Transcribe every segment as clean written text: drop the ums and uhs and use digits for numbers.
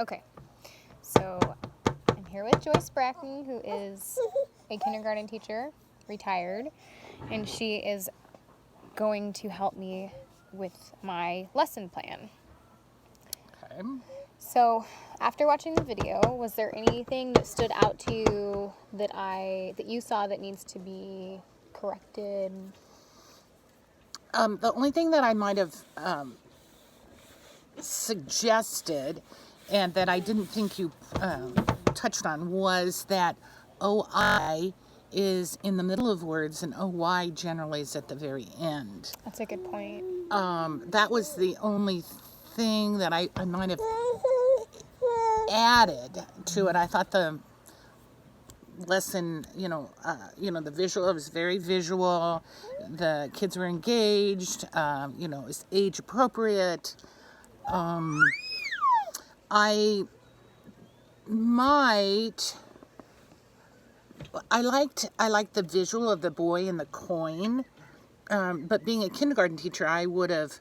Okay, so I'm here with Joyce Bracken, who is a kindergarten teacher, retired, and she is going to help me with my lesson plan. Okay. So, after watching the video, was there anything that stood out to you that you saw that needs to be corrected? The only thing that I might have suggested and that I didn't think you touched on was that OI is in the middle of words and OY generally is at the very end. That's a good point. That was the only thing that I might have added to it. I thought the lesson, the visual, it was very visual. The kids were engaged. It was age appropriate. I might. I liked the visual of the boy and the coin. But being a kindergarten teacher, I would have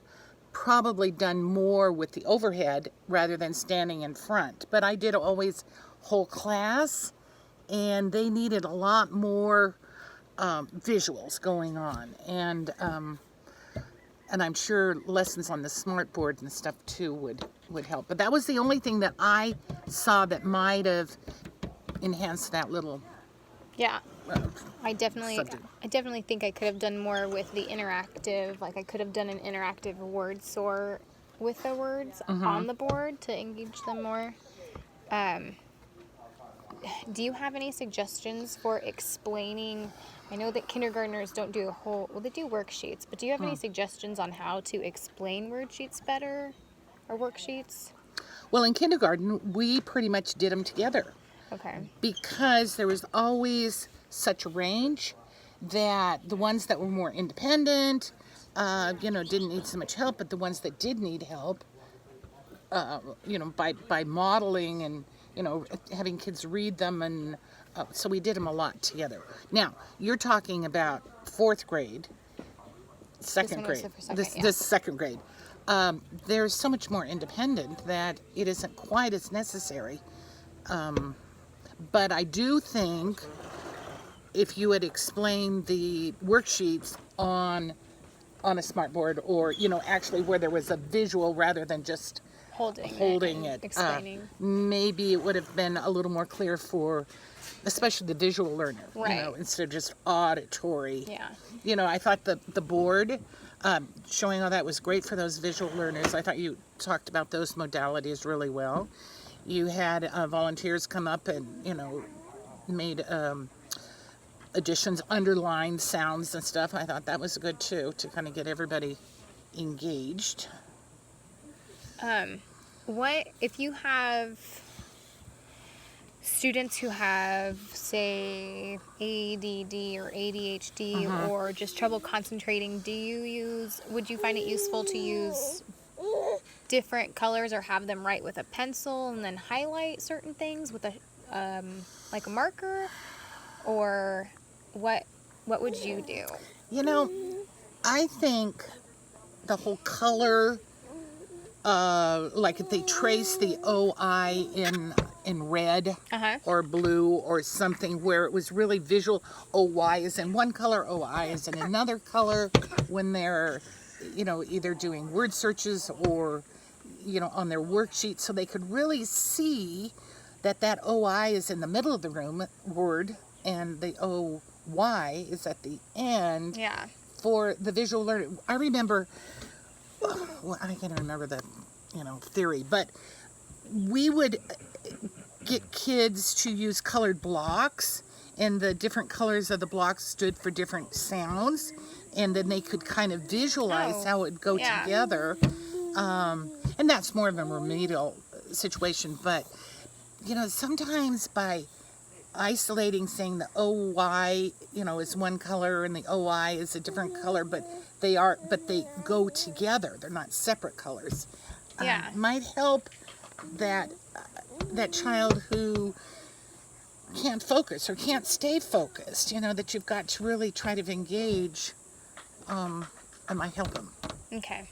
probably done more with the overhead rather than standing in front. But I did always whole class, and they needed a lot more visuals going on. And I'm sure lessons on the smart board and stuff too would help. But that was the only thing that I saw that might have enhanced that little. Yeah. Uh, I definitely subject. think I could have done more with the interactive. Like I could have done an interactive word sort with the words on the board to engage them more. Do you have any suggestions for explaining? I know that kindergartners don't do they do worksheets, but do you have any suggestions on how to explain word sheets better or worksheets? Well, in kindergarten, we pretty much did them together Okay. because there was always such a range that the ones that were more independent, didn't need so much help, but the ones that did need help, by modeling and, having kids read them, and so we did them a lot together. Now, you're talking about fourth grade, second This one was grade, for second, this yeah. this second grade. They're so much more independent that it isn't quite as necessary. But I do think if you had explained the worksheets on a smart board, or actually where there was a visual rather than just Holding it, explaining. maybe it would have been a little more clear for especially the visual learner, Right. instead of just auditory. Yeah. I thought the board showing all that was great for those visual learners. I thought you talked about those modalities really well. You had volunteers come up and made additions, underlined sounds and stuff. I thought that was good too, to kind of get everybody engaged. What if you have students who have, say, ADD or ADHD or just trouble concentrating? Would you find it useful to use different colors or have them write with a pencil and then highlight certain things with like a marker? Or what would you do? I think the whole color, like if they trace the OI in red or blue or something, where it was really visual. OY is in one color, OI is in another color, when they're either doing word searches or on their worksheet, so they could really see that OI is in the middle of the room word and the OY is at the end. Yeah. For the visual learner. I remember, well, I can't remember the theory, but we would get kids to use colored blocks, and the different colors of the blocks stood for different sounds, and then they could kind of visualize how it would go together. And that's more of a remedial situation, but sometimes by isolating, saying the OY, is one color and the OI is a different color, but they go together. They're not separate colors. Yeah. Might help that child who can't focus or can't stay focused. That you've got to really try to engage. It might help them. Okay.